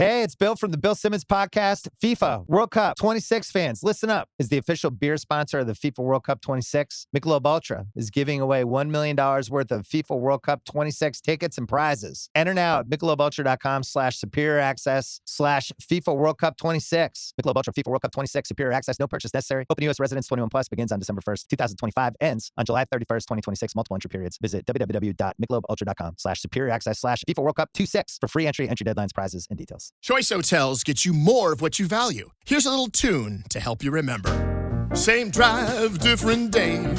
Hey, it's Bill from the Bill Simmons podcast. FIFA World Cup 26 fans, listen up. As the official beer sponsor of the FIFA World Cup 26, Michelob Ultra is giving away $1 million worth of FIFA World Cup 26 tickets and prizes. Enter now at michelobultra.com/superior access/FIFA World Cup 26. Michelob Ultra FIFA World Cup 26 superior access. No purchase necessary. Open U.S. residents 21 plus begins on December 1st, 2025. Ends on July 31st, 2026. Multiple entry periods. Visit www.michelobultra.com/superior access/FIFA World Cup 26 for free entry deadlines, prizes, and details. Choice Hotels get you more of what you value. Here's a little tune to help you remember. Same drive, different day.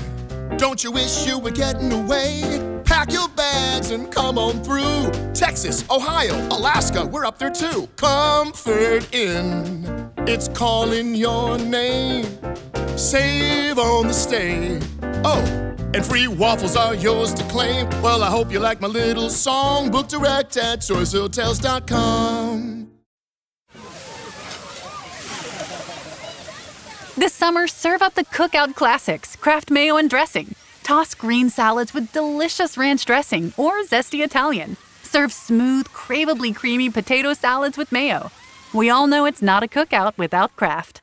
Don't you wish you were getting away? Pack your bags and come on through. Texas, Ohio, Alaska, we're up there too. Comfort Inn, it's calling your name. Save on the stay. Oh, and free waffles are yours to claim. Well, I hope you like my little song. Book direct at choicehotels.com. This summer, serve up the cookout classics, Kraft mayo and dressing. Toss green salads with delicious ranch dressing or zesty Italian. Serve smooth, craveably creamy potato salads with mayo. We all know it's not a cookout without Kraft.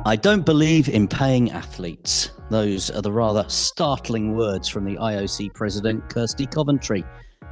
I don't believe in paying athletes. Those are the rather startling words from the IOC President Kirsty Coventry.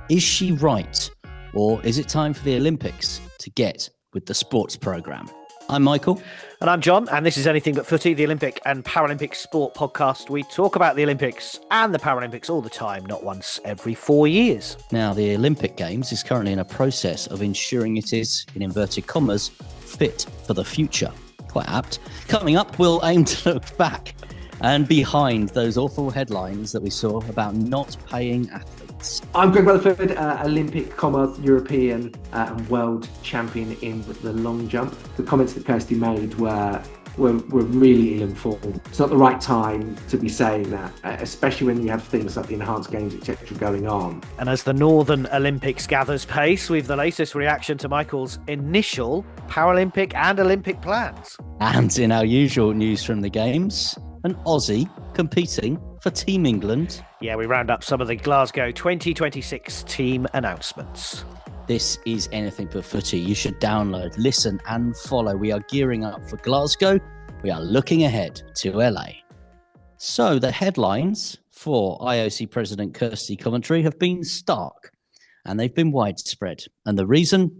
Is she right? Or is it time for the Olympics to get with the sports programme? I'm Michael. And I'm John, and this is Anything But Footy, the Olympic and Paralympic sport podcast. We talk about the Olympics and the Paralympics all the time, not once every 4 years. Now, the Olympic Games is currently in a process of ensuring it is, in inverted commas, fit for the future. Quite apt. Coming up, we'll aim to look back and behind those awful headlines that we saw about not paying athletes. I'm Greg Rutherford, Olympic, Commonwealth, European and world champion in the long jump. The comments that Kirsty made were really ill-informed. It's not the right time to be saying that, especially when you have things like the enhanced games, etc. going on. And as the Northern Olympics gathers pace, we've the latest reaction to Michael's initial Paralympic and Olympic plans. And in our usual news from the Games, an Aussie competing for Team England. Yeah, we round up some of the Glasgow 2026 team announcements. This is Anything But Footy. You should download, listen and follow. We are gearing up for Glasgow. We are looking ahead to LA. So the headlines for IOC President Kirsty Coventry have been stark and they've been widespread. And the reason?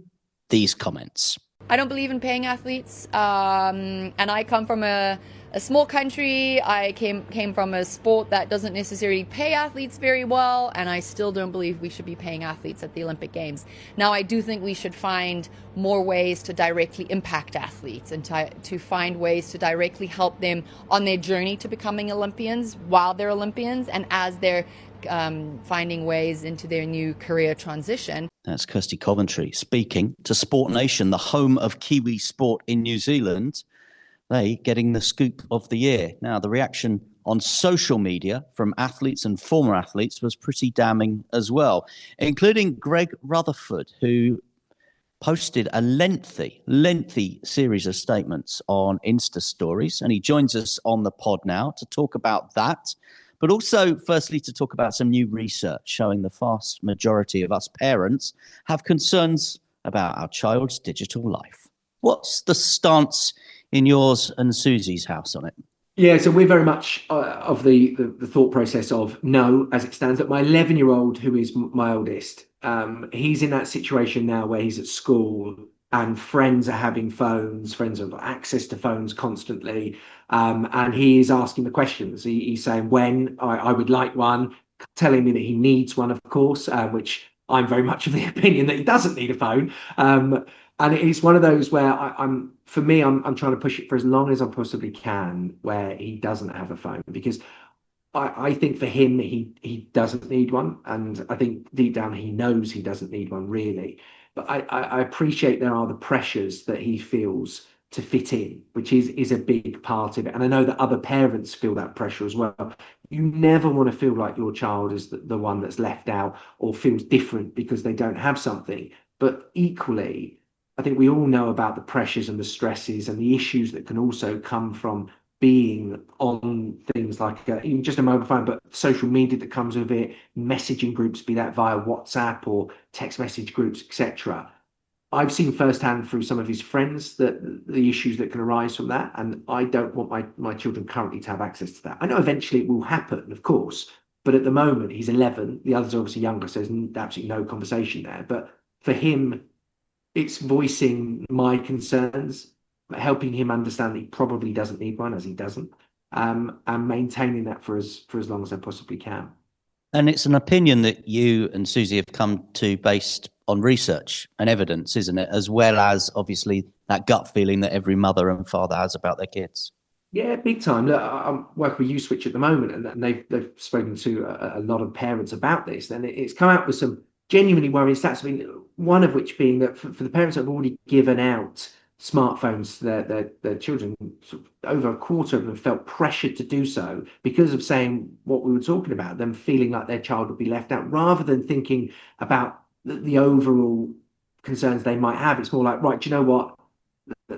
These comments. I don't believe in paying athletes, and I come from a small country. I came from a sport that doesn't necessarily pay athletes very well, and I still don't believe we should be paying athletes at the Olympic Games. Now, I do think we should find more ways to directly impact athletes and to find ways to directly help them on their journey to becoming Olympians while they're Olympians and as they're finding ways into their new career transition. That's Kirsty Coventry speaking to Sport Nation, the home of Kiwi sport in New Zealand. They getting the scoop of the year. Now, the reaction on social media from athletes and former athletes was pretty damning as well, including Greg Rutherford, who posted a lengthy series of statements on Insta stories. And he joins us on the pod now to talk about that. But also, firstly, to talk about some new research showing the vast majority of us parents have concerns about our child's digital life. What's the stance in yours and Susie's house on it? Yeah, so we're very much of the thought process of no, as it stands. That my 11-year-old, who is my oldest, he's in that situation now where he's at school and friends are having phones, friends have got access to phones constantly. And he is asking the questions. He's saying, when I would like one, telling me that he needs one, of course, which I'm very much of the opinion that he doesn't need a phone. And it's one of those where I'm trying to push it for as long as I possibly can, where he doesn't have a phone, because I think for him, he doesn't need one. And I think deep down, he knows he doesn't need one, really. But I appreciate there are the pressures that he feels to fit in, which is a big part of it. And I know that other parents feel that pressure as well. You never want to feel like your child is the one that's left out or feels different because they don't have something. But equally, I think we all know about the pressures and the stresses and the issues that can also come from being on things like even just a mobile phone, but social media that comes with it, messaging groups, be that via WhatsApp or text message groups, etc. I've seen firsthand through some of his friends that the issues that can arise from that, and I don't want my children currently to have access to that. I know eventually it will happen, of course, but at the moment he's 11. The others are obviously younger, so there's absolutely no conversation there. But for him, it's voicing my concerns, helping him understand that he probably doesn't need one, as he doesn't, and maintaining that for as long as I possibly can. And it's an opinion that you and Susie have come to based on research and evidence, isn't it? As well as obviously that gut feeling that every mother and father has about their kids. Yeah, big time. Look, I'm working with Uswitch at the moment, and they've spoken to a lot of parents about this, and it's come out with some genuinely worrying stats. I mean, one of which being that for the parents that have already given out smartphones to their children, sort of over a quarter of them felt pressured to do so because of saying what we were talking about, them feeling like their child would be left out, rather than thinking about the overall concerns they might have. It's more like, right, do you know what?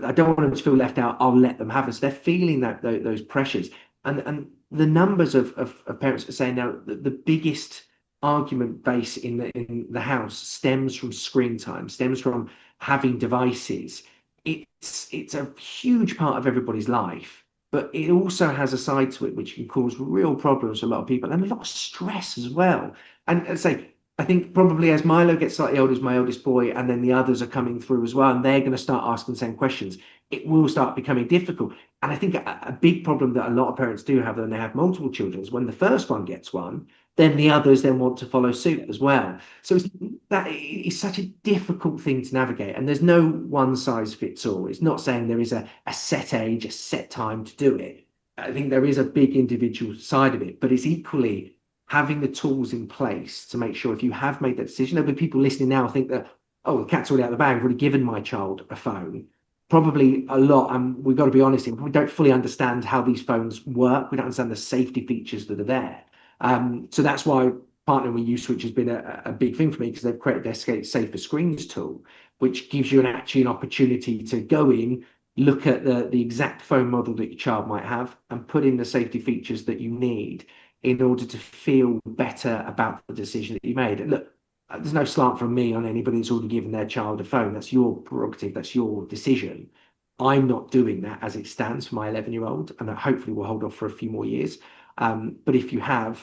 I don't want them to feel left out. I'll let them have it. So they're feeling that those pressures, and the numbers of parents are saying now that the biggest argument base in the house stems from screen time, stems from having devices. It's a huge part of everybody's life, but it also has a side to it which can cause real problems for a lot of people and a lot of stress as well. And say, I think probably as Milo gets slightly older, as my eldest boy, and then the others are coming through as well, and they're going to start asking the same questions, it will start becoming difficult. And I think a big problem that a lot of parents do have when they have multiple children is when the first one gets one, then the others then want to follow suit as well. So it's such a difficult thing to navigate, and there's no one size fits all. It's not saying there is a set age, a set time to do it. I think there is a big individual side of it, but it's equally having the tools in place to make sure if you have made that decision. There'll be people listening now think that, oh, the cat's already out of the bag, I've already given my child a phone. Probably a lot, and we've got to be honest here, we don't fully understand how these phones work. We don't understand the safety features that are there. So that's why partnering with Uswitch has been a big thing for me, because they've created their Safer Screens tool, which gives you an opportunity to go in, look at the exact phone model that your child might have, and put in the safety features that you need in order to feel better about the decision that you made. And look, there's no slant from me on anybody that's already given their child a phone. That's your prerogative. That's your decision. I'm not doing that as it stands for my 11-year-old, and that hopefully will hold off for a few more years. But if you have,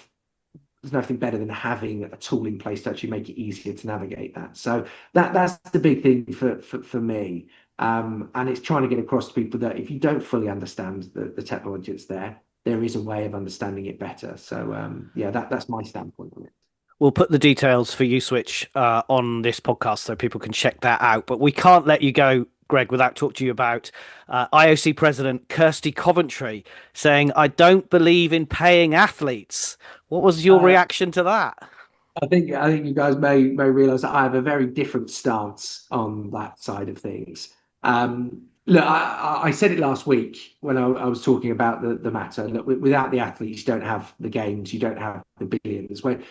there's nothing better than having a tool in place to actually make it easier to navigate that. So that's the big thing for me. And it's trying to get across to people that if you don't fully understand the technology that's there is a way of understanding it better. So that's my standpoint on it. We'll put the details for Uswitch on this podcast so people can check that out. But we can't let you go, Greg, without talking to you about IOC President Kirsty Coventry saying, "I don't believe in paying athletes." What was your reaction to that? I think you guys may realise that I have a very different stance on that side of things. Look, I said it last week when I was talking about the matter. Look, without the athletes, you don't have the games, you don't have the billions. When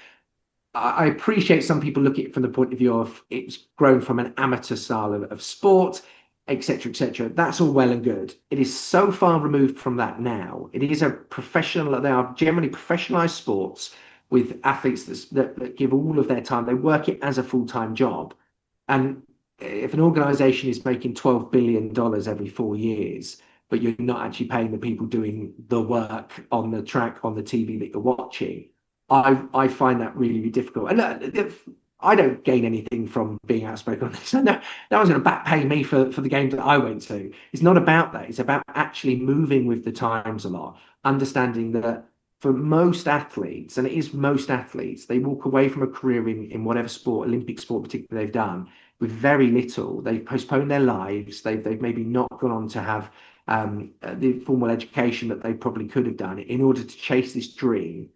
I appreciate some people look at it from the point of view of it's grown from an amateur style of sport, etc., etc. That's all well and good. It is so far removed from that now. It is a professional. They are generally professionalized sports with athletes that give all of their time. They work it as a full-time job. And if an organization is making $12 billion every 4 years, but you're not actually paying the people doing the work on the track, on the TV that you're watching, I find that really, really difficult. And I don't gain anything from being outspoken on this. No one's going to back pay me for the games that I went to. It's not about that. It's about actually moving with the times a lot, understanding that for most athletes, and it is most athletes, they walk away from a career in whatever sport, Olympic sport particularly, they've done with very little. They've postponed their lives. They've maybe not gone on to have the formal education that they probably could have done in order to chase this dream.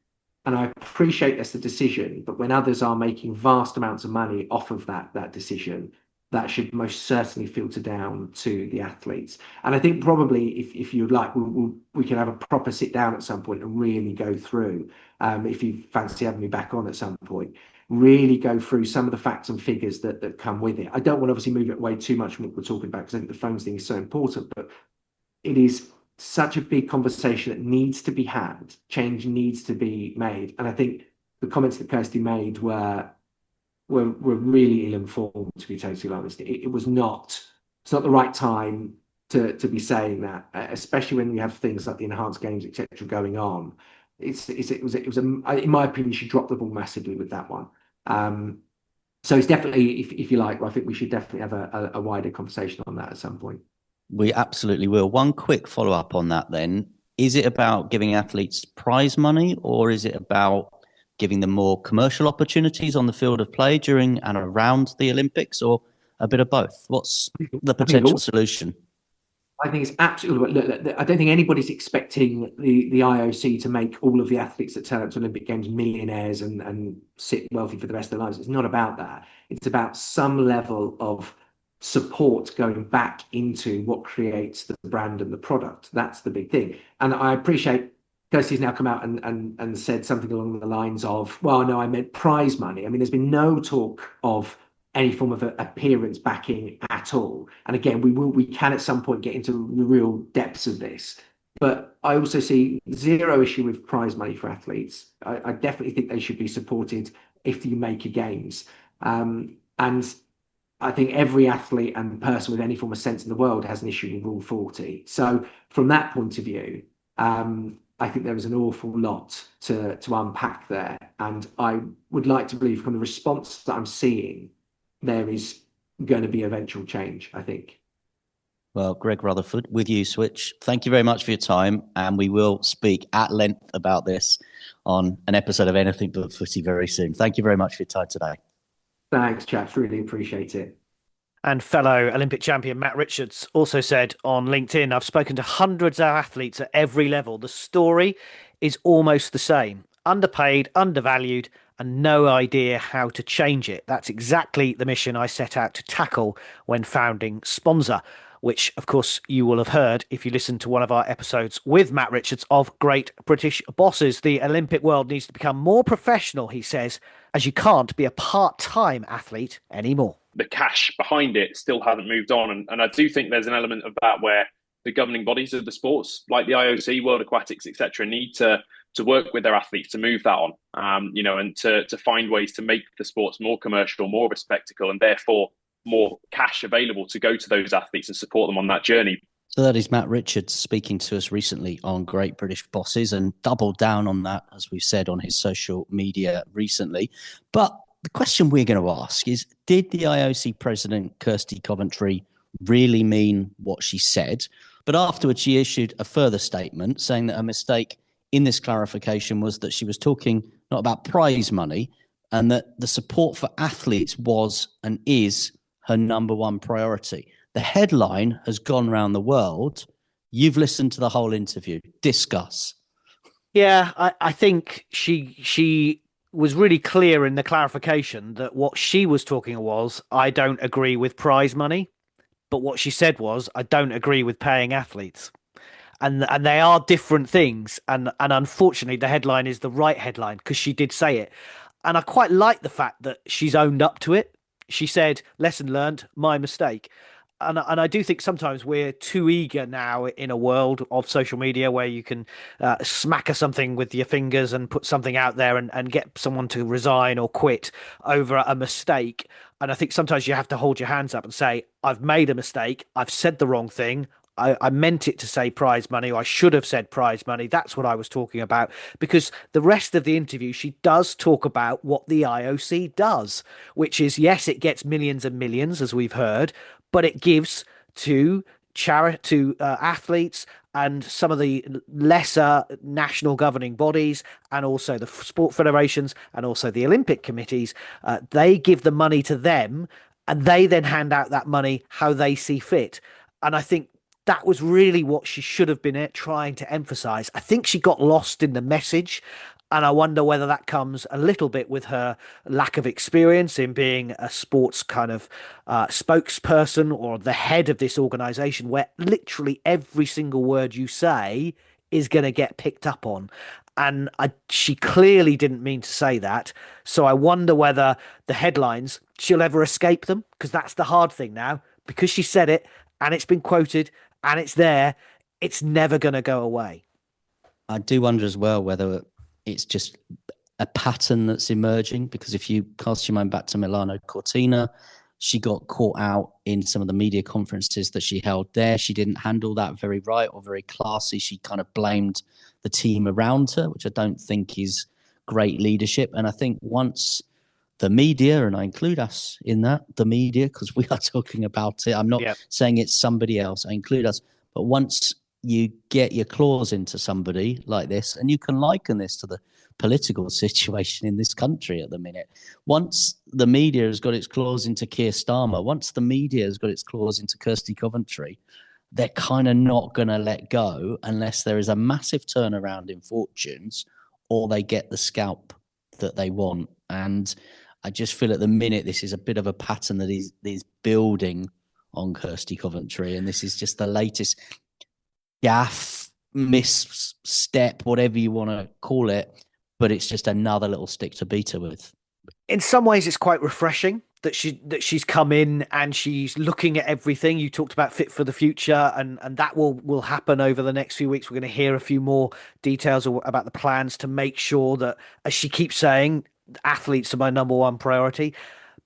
And I appreciate that's the decision, but when others are making vast amounts of money off of that decision, that should most certainly filter down to the athletes. And I think probably if you'd like, we can have a proper sit down at some point and really go through, if you fancy having me back on at some point, really go through some of the facts and figures that come with it. I don't want to obviously move it away too much from what we're talking about, because I think the phones thing is so important, but it is such a big conversation that needs to be had. Change needs to be made. And I think the comments that Kirsty made were really ill-informed, to be totally honest. It's not the right time to be saying that, especially when we have things like the enhanced games, etc., going on. In my opinion, she dropped the ball massively with that one. So it's definitely, if you like, I think we should definitely have a wider conversation on that at some point. We absolutely will. One quick follow-up on that then. Is it about giving athletes prize money, or is it about giving them more commercial opportunities on the field of play during and around the Olympics, or a bit of both? What's the potential solution? I think it's absolutely. Look, I don't think anybody's expecting the IOC to make all of the athletes that turn up to Olympic Games millionaires and sit wealthy for the rest of their lives. It's not about that. It's about some level of support going back into what creates the brand and the product. That's the big thing. And I appreciate Kirsty's now come out and said something along the lines of, well, no, I meant prize money. I mean, there's been no talk of any form of appearance backing at all. And again, we can at some point get into the real depths of this. But I also see zero issue with prize money for athletes. I definitely think they should be supported if you make a games. And I think every athlete and person with any form of sense in the world has an issue with Rule 40. So from that point of view, I think there is an awful lot to unpack there. And I would like to believe from the response that I'm seeing, there is going to be eventual change, I think. Well, Greg Rutherford with Uswitch, thank you very much for your time. And we will speak at length about this on an episode of Anything But Footy very soon. Thank you very much for your time today. Thanks, chaps. Really appreciate it. And fellow Olympic champion Matt Richards also said on LinkedIn, I've spoken to hundreds of athletes at every level. The story is almost the same. Underpaid, undervalued, and no idea how to change it. That's exactly the mission I set out to tackle when founding Sponsor, which, of course, you will have heard if you listen to one of our episodes with Matt Richards of Great British Bosses. The Olympic world needs to become more professional, he says, as you can't be a part-time athlete anymore. The cash behind it still hasn't moved on. And I do think there's an element of that where the governing bodies of the sports, like the IOC, World Aquatics, etc., need to work with their athletes to move that on, and to find ways to make the sports more commercial, more of a spectacle, and therefore more cash available to go to those athletes and support them on that journey. So that is Matt Richards speaking to us recently on Great British Bosses, and doubled down on that, as we've said, on his social media recently. But the question we're going to ask is, did the IOC President Kirsty Coventry really mean what she said? But afterwards, she issued a further statement saying that her mistake in this clarification was that she was talking not about prize money, and that the support for athletes was and is her number one priority. The headline has gone around the world. You've listened to the whole interview. Discuss. Yeah, I think she was really clear in the clarification that what she was talking was, I don't agree with prize money. But what she said was, I don't agree with paying athletes. And they are different things. And unfortunately, the headline is the right headline because she did say it. And I quite like the fact that she's owned up to it. She said, lesson learned, my mistake. And I do think sometimes we're too eager now in a world of social media where you can smack something with your fingers and put something out there and get someone to resign or quit over a mistake. And I think sometimes you have to hold your hands up and say, I've made a mistake. I've said the wrong thing. I meant it to say prize money, or I should have said prize money. That's what I was talking about, because the rest of the interview, she does talk about what the IOC does, which is, yes, it gets millions and millions, as we've heard, but it gives to athletes and some of the lesser national governing bodies, and also the sport federations, and also the Olympic committees. They give the money to them, and they then hand out that money how they see fit. And I think that was really what she should have been trying to emphasize. I think she got lost in the message, and I wonder whether that comes a little bit with her lack of experience in being a sports kind of spokesperson or the head of this organization, where literally every single word you say is going to get picked up on. And she clearly didn't mean to say that. So I wonder whether the headlines, she'll ever escape them, because that's the hard thing now, because she said it and it's been quoted and it's there. it's never going to go away. I do wonder as well whether it's just a pattern that's emerging, because if you cast your mind back to Milano Cortina, she got caught out in some of the media conferences that she held there. She didn't handle that very right or very classy. She kind of blamed the team around her, which I don't think is great leadership. And I think once the media, and I include us in that, the media, because we are talking about it. I'm not saying it's somebody else. I include us. But once you get your claws into somebody like this, and you can liken this to the political situation in this country at the minute. Once the media has got its claws into Keir Starmer, once the media has got its claws into Kirsty Coventry, they're kind of not going to let go unless there is a massive turnaround in fortunes or they get the scalp that they want. And I just feel at the minute this is a bit of a pattern that is building on Kirsty Coventry, and this is just the latest gaffe, misstep, whatever you want to call it, but it's just another little stick to beat her with. In some ways, it's quite refreshing that she's come in and she's looking at everything. You talked about fit for the future, and that will happen over the next few weeks. We're going to hear a few more details about the plans to make sure that, as she keeps saying, athletes are my number one priority.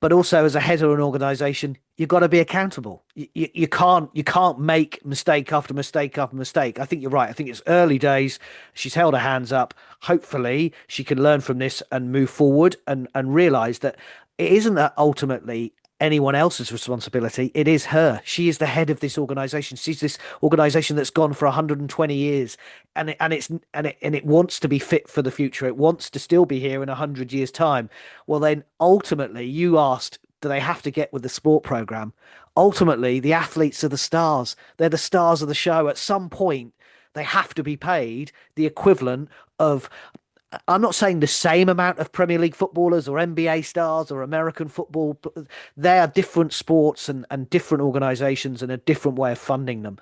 But also, as a head of an organisation, you've got to be accountable. You can't make mistake after mistake after mistake. I think you're right. I think it's early days. She's held her hands up. Hopefully, she can learn from this and move forward and realise that it isn't that ultimately anyone else's responsibility. It is her. She is the head of this organisation. She's this organisation that's gone for 120 years, and it wants to be fit for the future. It wants to still be here in 100 years' time. Well, then ultimately, you asked, do they have to get with the sport programme? Ultimately, the athletes are the stars. They're the stars of the show. At some point, they have to be paid the equivalent of, I'm not saying the same amount of Premier League footballers or NBA stars or American football. They are different sports and different organisations and a different way of funding them.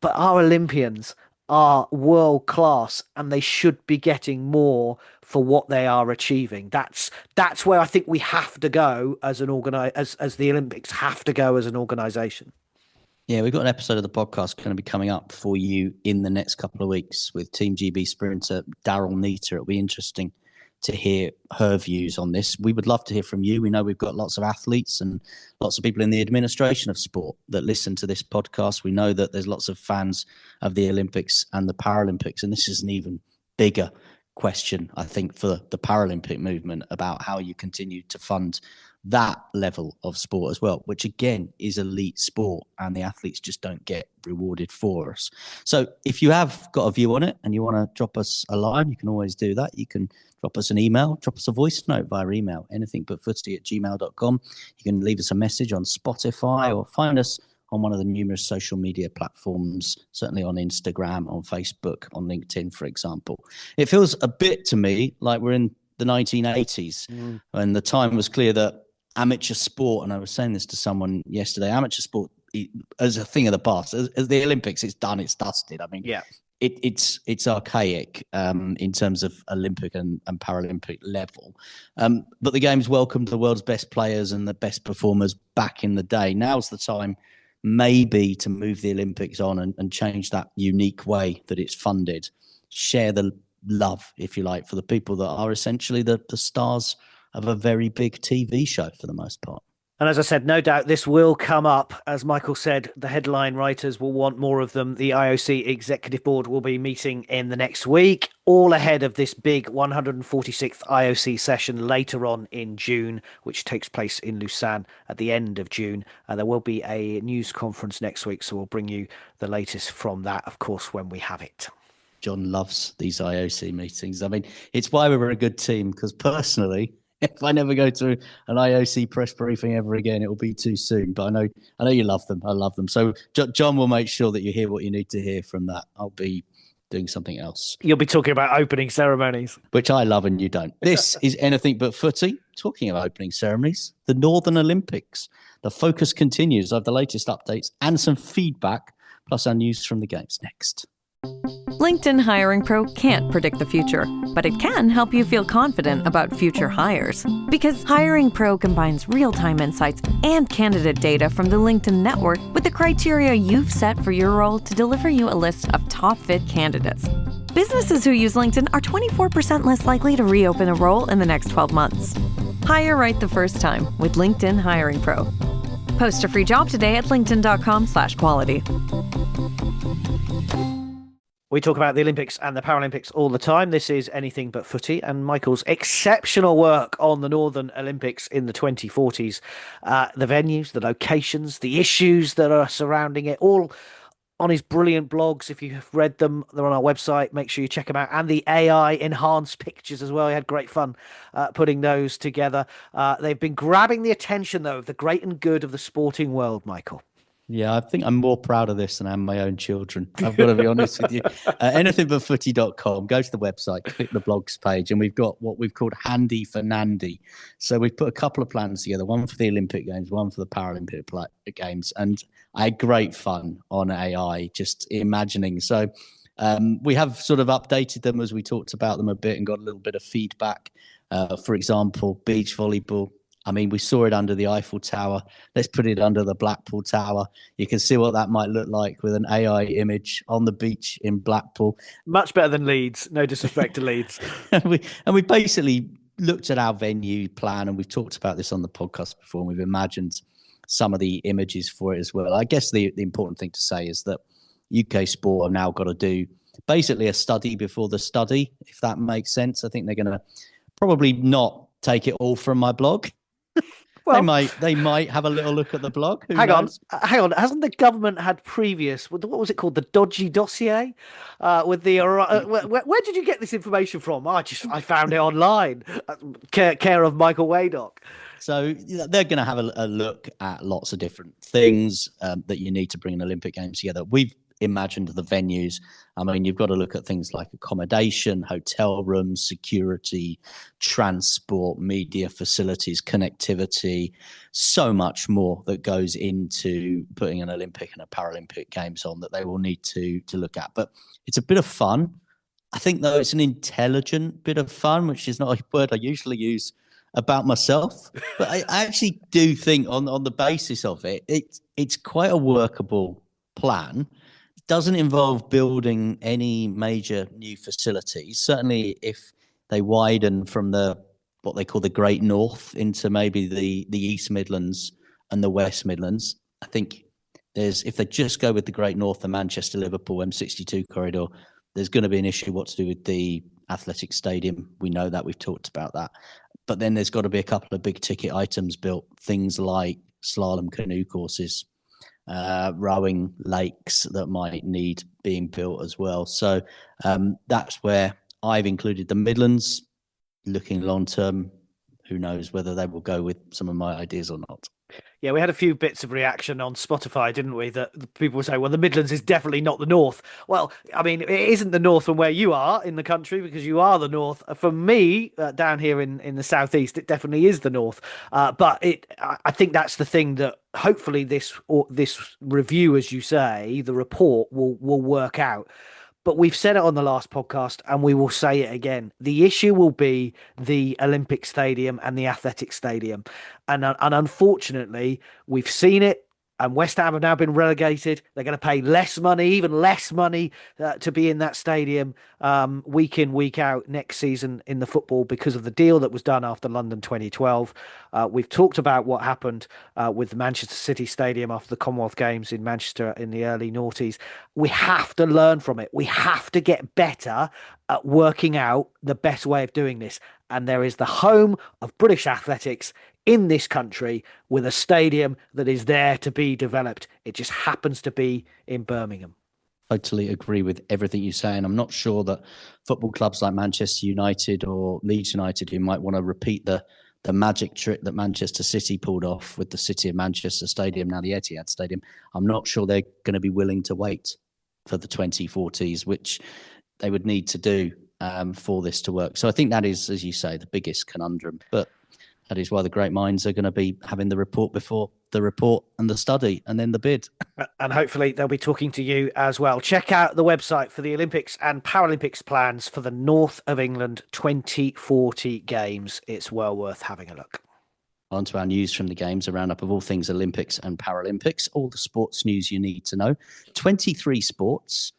But our Olympians are world class, and they should be getting more for what they are achieving. That's where I think we have to go as an as the Olympics have to go as an organisation. Yeah, we've got an episode of the podcast going to be coming up for you in the next couple of weeks with Team GB sprinter Daryl Neater. It'll be interesting to hear her views on this. We would love to hear from you. We know we've got lots of athletes and lots of people in the administration of sport that listen to this podcast. We know that there's lots of fans of the Olympics and the Paralympics, and this is an even bigger question, I think, for the Paralympic movement about how you continue to fund that level of sport as well, which again is elite sport, and the athletes just don't get rewarded for us. So if you have got a view on it and you want to drop us a line, you can always do that. You can drop us an email, drop us a voice note via email, anythingbutfooty@gmail.com. You can leave us a message on Spotify or find us on one of the numerous social media platforms, certainly on Instagram, on Facebook, on LinkedIn, for example. It feels a bit to me like we're in the 1980s when the time was clear that amateur sport, and I was saying this to someone yesterday, amateur sport as a thing of the past, as the Olympics, it's done, it's dusted. I mean, it's archaic in terms of Olympic and Paralympic level. But the games welcomed the world's best players and the best performers back in the day. Now's the time maybe to move the Olympics on and change that unique way that it's funded. Share the love, if you like, for the people that are essentially the stars of a very big TV show for the most part. And as I said, no doubt this will come up. As Michael said, the headline writers will want more of them. The IOC Executive Board will be meeting in the next week, all ahead of this big 146th IOC session later on in June, which takes place in Lausanne at the end of June. There will be a news conference next week, so we'll bring you the latest from that, of course, when we have it. John loves these IOC meetings. I mean, it's why we're a good team, because personally, if I never go to an IOC press briefing ever again, it will be too soon. But I know you love them. I love them. So John will make sure that you hear what you need to hear from that. I'll be doing something else. You'll be talking about opening ceremonies, which I love and you don't. This is Anything But Footy. Talking about opening ceremonies, the Northern Olympics. The focus continues. I have the latest updates and some feedback, plus our news from the games next. LinkedIn Hiring Pro can't predict the future, but it can help you feel confident about future hires. Because Hiring Pro combines real-time insights and candidate data from the LinkedIn network with the criteria you've set for your role to deliver you a list of top-fit candidates. Businesses who use LinkedIn are 24% less likely to reopen a role in the next 12 months. Hire right the first time with LinkedIn Hiring Pro. Post a free job today at linkedin.com/quality. We talk about the Olympics and the Paralympics all the time. This is Anything But Footy, and Michael's exceptional work on the Northern Olympics in the 2040s. The venues, the locations, the issues that are surrounding it, all on his brilliant blogs. If you have read them, they're on our website. Make sure you check them out. And the AI enhanced pictures as well. He had great fun putting those together. They've been grabbing the attention, though, of the great and good of the sporting world, Michael. Yeah, I think I'm more proud of this than I am my own children. I've got to be honest with you. Anythingbutfooty.com, go to the website, click the blogs page, and we've got what we've called Handy for Nandy. So we've put a couple of plans together, one for the Olympic Games, one for the Paralympic Games. And I had great fun on AI, just imagining. So we have sort of updated them as we talked about them a bit and got a little bit of feedback. For example, beach volleyball. I mean, we saw it under the Eiffel Tower. Let's put it under the Blackpool Tower. You can see what that might look like with an AI image on the beach in Blackpool. Much better than Leeds. No disrespect to Leeds. and we basically looked at our venue plan, and we've talked about this on the podcast before, and we've imagined some of the images for it as well. I guess the important thing to say is that UK Sport have now got to do basically a study before the study, if that makes sense. I think they're going to probably not take it all from my blog. Well, they might have a little look at the blog. Hang on. Hasn't the government had previous? What was it called? The dodgy dossier with the. Where did you get this information from? I found it online. Care of Michael Waydock. So they're going to have a look at lots of different things that you need to bring an Olympic Games together. We've imagined the venues. I mean, you've got to look at things like accommodation, hotel rooms, security, transport, media facilities, connectivity, so much more that goes into putting an Olympic and a Paralympic Games on that they will need to look at. But it's a bit of fun. I think, though, it's an intelligent bit of fun, which is not a word I usually use about myself. But I actually do think on the basis of it, it's quite a workable plan. Doesn't involve building any major new facilities. Certainly if they widen from what they call the Great North into maybe the East Midlands and the West Midlands, I think if they just go with the Great North, the Manchester-Liverpool M62 corridor, there's going to be an issue what to do with the athletic stadium. We know that, we've talked about that. But then there's got to be a couple of big ticket items built, things like slalom canoe courses, rowing lakes that might need being built as well. So that's where I've included the Midlands. Looking long term, who knows whether they will go with some of my ideas or not. Yeah, we had a few bits of reaction on Spotify, didn't we? That people would say, well, the Midlands is definitely not the North. Well, I mean, it isn't the North from where you are in the country because you are the North. For me, down here in the Southeast, it definitely is the North. But I think that's the thing that hopefully this review, as you say, the report will work out. But we've said it on the last podcast and we will say it again. The issue will be the Olympic Stadium and the Athletic Stadium. And unfortunately, we've seen it. And West Ham have now been relegated. They're going to pay less money, even less money, to be in that stadium week in, week out next season in the football because of the deal that was done after London 2012. We've talked about what happened with the Manchester City Stadium after the Commonwealth Games in Manchester in the early noughties. We have to learn from it. We have to get better at working out the best way of doing this. And there is the home of British athletics in this country with a stadium that is there to be developed. It just happens to be in Birmingham. Totally agree with everything you say. And I'm not sure that football clubs like Manchester United or Leeds United, who might want to repeat the magic trick that Manchester City pulled off with the City of Manchester Stadium, now the Etihad Stadium, I'm not sure they're going to be willing to wait for the 2040s, which they would need to do for this to work. So I think that is, as you say, the biggest conundrum. But that is why the great minds are going to be having the report before the report and the study and then the bid. And hopefully they'll be talking to you as well. Check out the website for the Olympics and Paralympics plans for the North of England 2040 Games. It's well worth having a look. On to our news from the Games, a roundup of all things Olympics and Paralympics, all the sports news you need to know. 23 sports,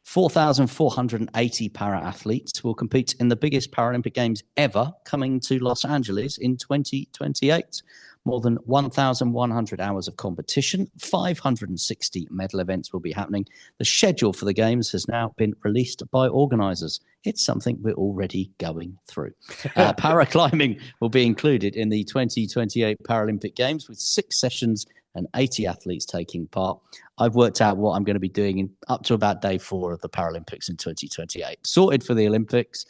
4,480 para-athletes will compete in the biggest Paralympic Games ever, coming to Los Angeles in 2028. More than 1,100 hours of competition, 560 medal events will be happening. The schedule for the Games has now been released by organisers. It's something we're already going through. Paraclimbing will be included in the 2028 Paralympic Games with 6 sessions and 80 athletes taking part. I've worked out what I'm going to be doing up to about day 4 of the Paralympics in 2028. Sorted for the Olympics.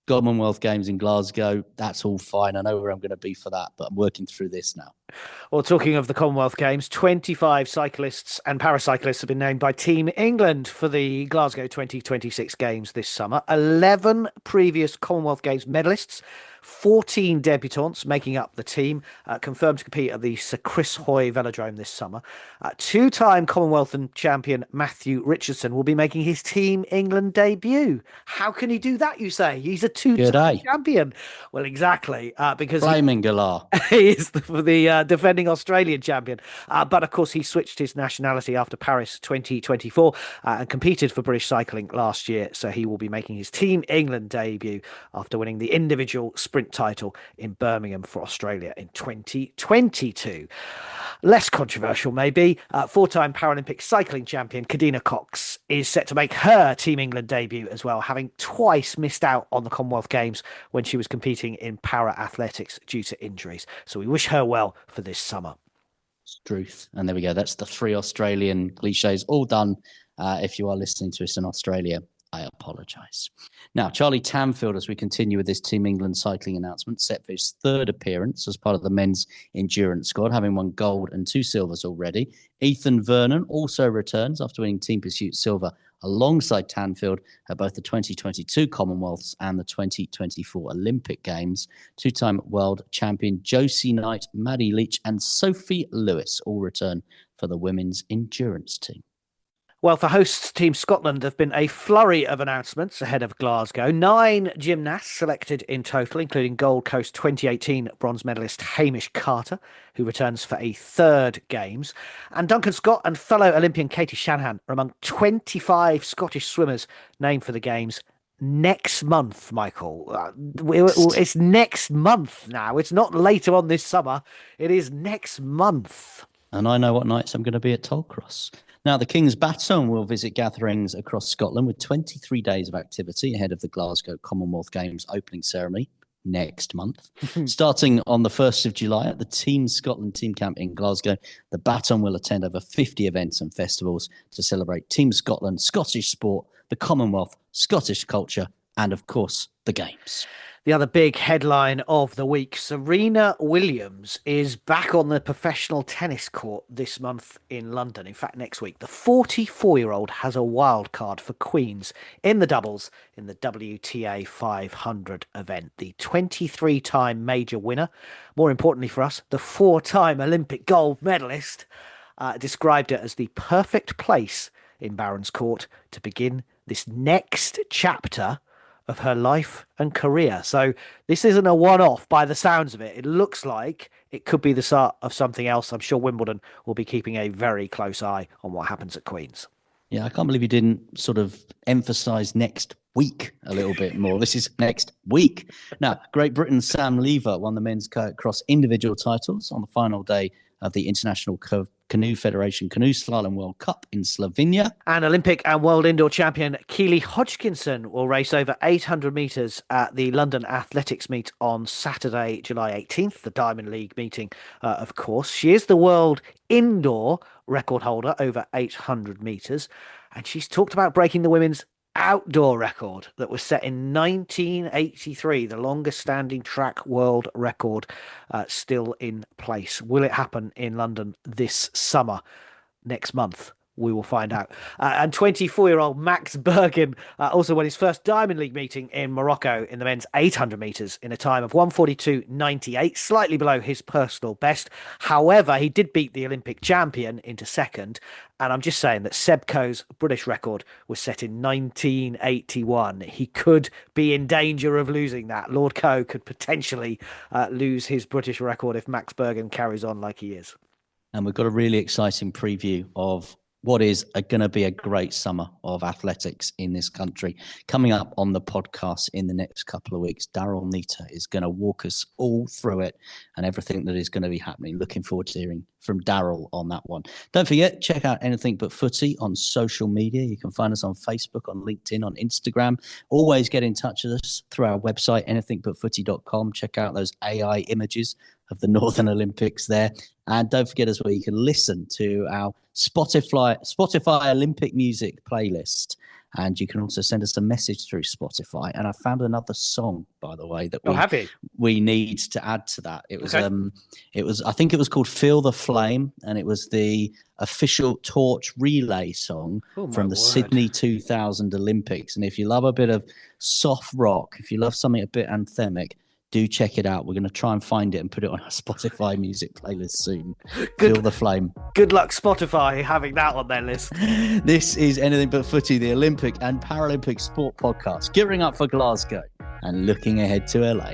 Commonwealth Games in Glasgow, that's all fine. I know where I'm going to be for that, but I'm working through this now. Well, talking of the Commonwealth Games, 25 cyclists and paracyclists have been named by Team England for the Glasgow 2026 Games this summer. 11 previous Commonwealth Games medalists, 14 debutants making up the team, confirmed to compete at the Sir Chris Hoy Velodrome this summer. Two-time Commonwealth and champion Matthew Richardson will be making his Team England debut. How can he do that, you say? He's a two-time champion. Well, exactly, because Flaming Galar. he is the defending Australian champion. But, of course, he switched his nationality after Paris 2024 and competed for British cycling last year. So he will be making his Team England debut after winning the individual sprint title in Birmingham for Australia in 2022. Less controversial, maybe. 4-time Paralympic cycling champion Kadina Cox is set to make her Team England debut as well, having twice missed out on the Commonwealth Games when she was competing in para-athletics due to injuries. So we wish her well for this summer. Truth. And there we go. That's the 3 Australian cliches all done. If you are listening to us in Australia, I apologise. Now, Charlie Tamfield, as we continue with this Team England cycling announcement, set for his 3rd appearance as part of the men's endurance squad, having won gold and 2 silvers already. Ethan Vernon also returns after winning Team Pursuit silver alongside Tanfield at both the 2022 Commonwealths and the 2024 Olympic Games. 2-time world champion Josie Knight, Maddie Leach and Sophie Lewis all return for the women's endurance team. Well, for hosts Team Scotland, there have been a flurry of announcements ahead of Glasgow. 9 gymnasts selected in total, including Gold Coast 2018 bronze medalist Hamish Carter, who returns for a 3rd Games. And Duncan Scott and fellow Olympian Katie Shanahan are among 25 Scottish swimmers named for the Games next month, Michael. It's next month now. It's not later on this summer. It is next month. And I know what nights I'm going to be at Tollcross. Now, the King's Baton will visit gatherings across Scotland with 23 days of activity ahead of the Glasgow Commonwealth Games opening ceremony next month. Starting on the 1st of July at the Team Scotland team camp in Glasgow, the Baton will attend over 50 events and festivals to celebrate Team Scotland, Scottish sport, the Commonwealth, Scottish culture, and, of course, the Games. The other big headline of the week, Serena Williams is back on the professional tennis court this month in London. In fact, next week, the 44-year-old has a wild card for Queens in the doubles in the WTA 500 event. The 23-time major winner, more importantly for us, the 4-time Olympic gold medalist, described it as the perfect place in Barron's Court to begin this next chapter of her life and career. So this isn't a one-off by the sounds of it. It looks like it could be the start of something else. I'm sure Wimbledon will be keeping a very close eye on what happens at Queen's. Yeah, I can't believe you didn't sort of emphasise next week a little bit more. This is next week. Now, Great Britain's Sam Lever won the men's cross individual titles on the final day of the International Canoe Federation Canoe Slalom World Cup in Slovenia. And Olympic and world indoor champion Keely Hodgkinson will race over 800 metres at the London Athletics meet on Saturday, July 18th, the Diamond League meeting, of course. She is the world indoor record holder over 800 metres, and she's talked about breaking the women's outdoor record that was set in 1983, the longest standing track world record, still in place. Will it happen in London this summer, next month? We will find out. And 24-year-old Max Bergen also won his first Diamond League meeting in Morocco in the men's 800 metres in a time of 1:42.98, slightly below his personal best. However, he did beat the Olympic champion into second. And I'm just saying that Seb Coe's British record was set in 1981. He could be in danger of losing that. Lord Coe could potentially lose his British record if Max Bergen carries on like he is. And we've got a really exciting preview of what is going to be a great summer of athletics in this country. Coming up on the podcast in the next couple of weeks, Daryl Nita is going to walk us all through it and everything that is going to be happening. Looking forward to hearing from Daryl on that one. Don't forget, check out Anything But Footy on social media. You can find us on Facebook, on LinkedIn, on Instagram. Always get in touch with us through our website, anythingbutfooty.com. Check out those AI images of the Northern Olympics there. And don't forget as well, you can listen to our Spotify Olympic music playlist. And you can also send us a message through Spotify. And I found another song, by the way, that we need to add to that. It was, I think it was called Feel the Flame, and it was the official torch relay song from the Sydney 2000 Olympics. And if you love a bit of soft rock, if you love something a bit anthemic, do check it out. We're going to try and find it and put it on our Spotify music playlist soon. Feel the Flame. Good luck, Spotify, having that on their list. This is Anything But Footy, the Olympic and Paralympic sport podcast, gearing up for Glasgow and looking ahead to LA.